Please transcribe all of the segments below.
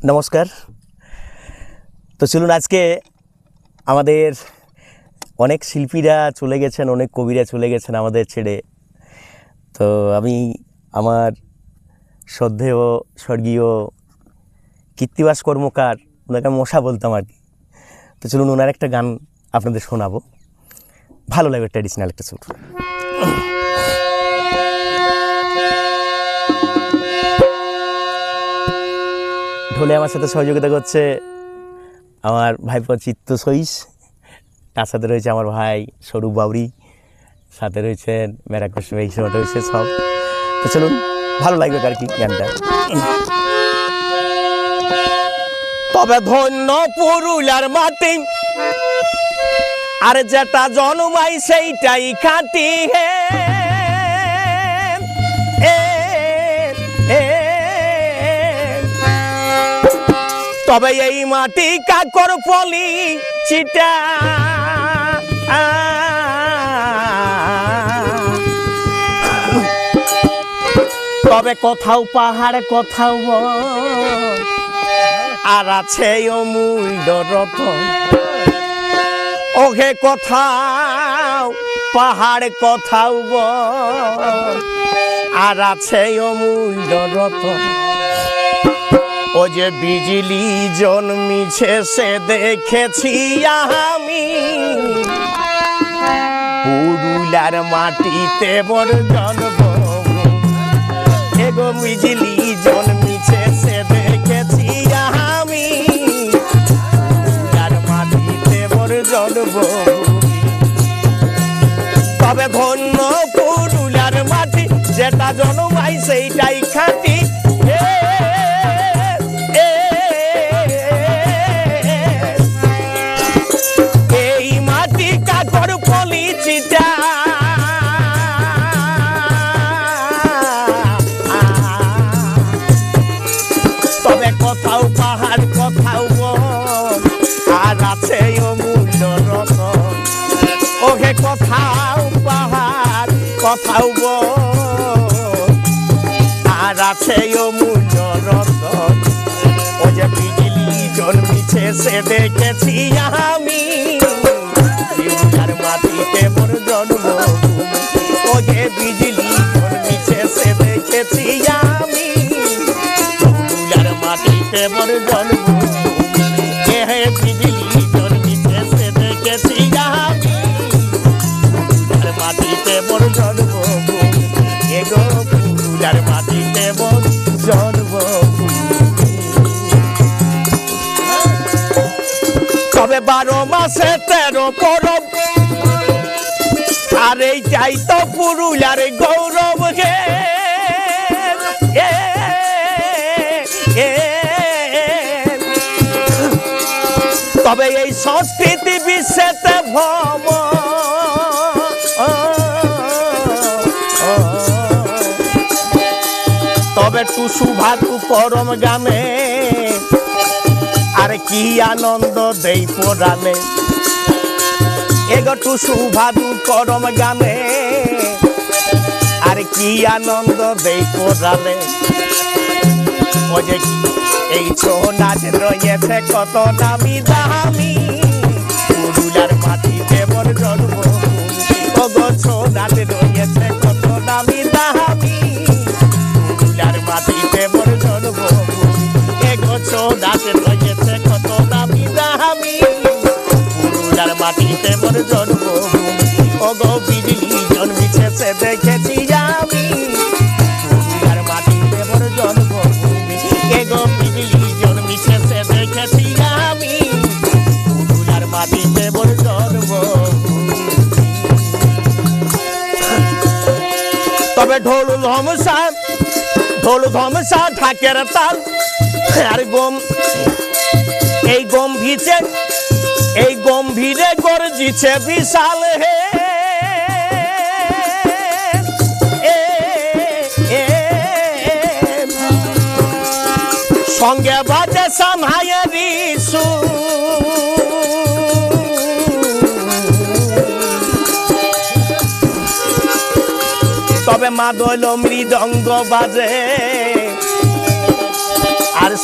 নমস্কার। তো চলুন, আজকে আমাদের অনেক শিল্পীরা চলে গেছেন, অনেক কবিরা চলে গেছেন আমাদের ছেড়ে। তো আমি আমার শ্রদ্ধেয় স্বর্গীয় কৃত্তিবাস কর্মকার, ওনাকে মশা বলতাম আর কি। তো চলুন, ওনার একটা গান আপনাদের শোনাবো, ভালো লাগবে, ট্র্যাডিশনাল একটা সুর। ঢোলে আমার সাথে সহযোগিতা করছে আমার ভাইপো চিত্ত সইস, তার সাথে রয়েছে আমার ভাই স্বরূপ বাউরি, সাথে রয়েছেন মেরাকশ রয়েছে সব। তো চলুন, ভালো লাগবে আর কি গানটা। তবে ধন্য পুরুলিয়ার মাটি, আর যেটা জন্মাই সেইটাই খাটি হে। তবে এই মাটি কাকর পলি চিটা, তবে কোথাও পাহাড় কোথাও আর আছে অমূল্য রতন। ওহে কোথাও পাহাড় কোথাও আর আছে অমূল্য রতন। ও যে বিজলি জন্মিছে সে দেখেছি আমি, পুরুলিয়ার মাটিতে বড় জন্ম। এগো বিজলি জন্মিছে সে দেখেছি আমি, পুরুলিয়ার মাটিতে বড় জন্ম। তবে ধন্য পুরুলিয়ার মাটি, যেটা জন্মাই সেইটাই খাঁটি। তবে কোথাও পাহাড় কোথাও আর আছে অমূল্য রতন। ওহে কোথাও পাহাড় কোথাও আর আছে অমূল্য রতন। ও যে বিজলি জন্মিছে সে দেখেছি আমি, পুরুলিয়ার মাটিতে মোর জন্ম। ও যে বিজলি জন্মিছে সে দেখেছি আমি, পুরুলিয়ার মাটিতে মোর জন্ম। হে বিজলি জন্মিছে সে দেখেছি আমি, পুরুলিয়ার মাটিতে মোর জন্ম। এগো পুরুলিয়ার মাটিতে মোর জন্ম। তবে 12 মাসে 13 পরব, আর এইটাই তো পুরুলিয়ার গৌরব হে। তবে এই সংস্কৃতি বিশ্বেতে ভ্রম, তবে টুসু ভাতু করম গানে আর কি আনন্দ দেই পরাণে। এগো টুসু ভাদু করম গানে আর কি আনন্দ দেই পরাণে। ও যে এই ছৌ নাচ রয়েছে কত দামি দামি, পুরুলিয়ার মাটিতে মোর জন্ম। ও গো ছৌ নাচ রয়েছে কত দামি দামি, পুরুলিয়ার মাটিতে মোর জন্ম। এগো ছৌ নাচ রয়েছে কত দামি দামি, পুরুলিয়ার মাটিতে মোর জন্ম। ও গো বিজলি জন্মিছে সে দেখেছি আমি, পুরুলিয়ার মাটিতে মোর জন্ম। এগো বিজলি জন্মিছে সে দেখেছি আমি, পুরুলিয়ার মাটিতে মোর জন্ম। তবে ঢোল ধমসা ঢাকের তাল, আর এই গম্ভীরে গর্জিছে বিশাল হে। সঙ্গে বাজে সামহায়েরি সুর, তবে মাদল মৃদঙ্গ বাজে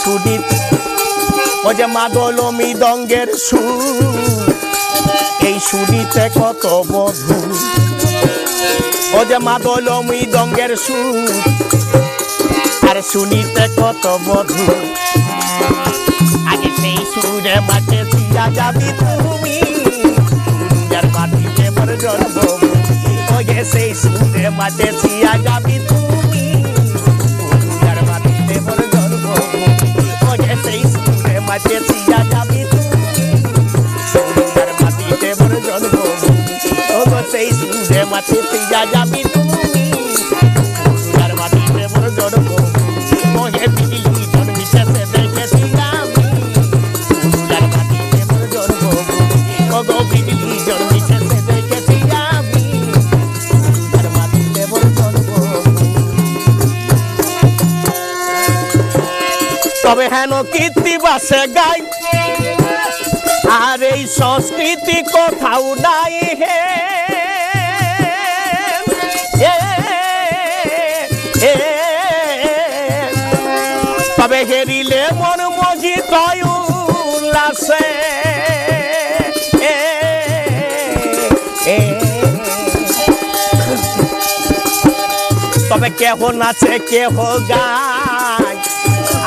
সুদিত ও যে মাদল মৃদঙ্গের সুর এই সুদিতে কত মধু ও যে মাদল মৃদঙ্গের সুর আর শুনিতে কত মধু আগে সেই সুরে মাঠে দিয়া যাবি তুমি যার মাটিতে মোর জন্মভূমি ওগে সেই সুরে মাঠে দিয়া যাবি তুমি যার মাটিতে মোর জন্মভূমি ওগে সেই সুরে মাঠে দিয়া যাবি তুমি যার মাটিতে মোর জন্মভূমি ওগো সেই সুরে মাঠে দিয়া যাবি তুমি যার মাটিতে মোর জন্মভূমি ওগে বিজলি জন্মিছে সে দেখেছি আমি যার মাটিতে মোর জন্মভূমি ওগো বিজলি জন্মিছে সে দেখেছি আমি যার মাটিতে মোর জন্মভূমি তবে হেন কীর্তিবাসে গাই আর এই সংস্কৃতি কোথাও নাই হে তবে হেরিলে মন মজি তয় উল্লাসে তবে কেহ নাচে কেহ গায়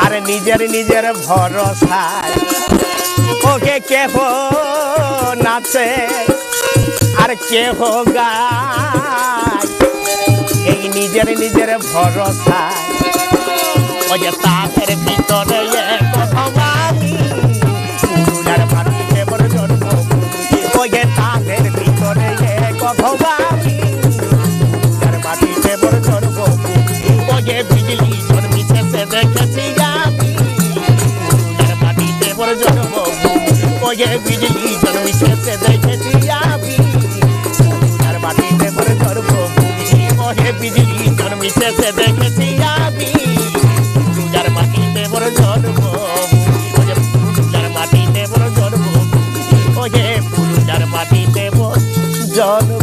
আর নিজের নিজের ভরসায় ওকে কেহ নাচে আর কেহ গায় এই নিজের নিজের ভরসায় ও যে তাদের ভিতরে কথা আমি পুরুলিয়ার মাটিতে মোর জন্মভূমি ও যে তাদের ভিতরে কথা আমি পুরুলিয়ার মাটিতে মোর জন্মভূমি ও যে বিজলি জন্মিছে সে দেখেছি আমি পুরুলিয়ার মাটিতে মোর জন্মভূমি ও যে বিজলি জন্মিছে সে দেখেছি আমি পুরুলিয়ার মাটিতে মোর জন্মভূমি ও যে বিজলি জন্মিছে সে দেখেছি আমি যার মাটিতে মোর জন্মভূমি ও যে যার মাটিতে মোর জন্মভূমি ও যে যার মাটিতে মোর জন্ম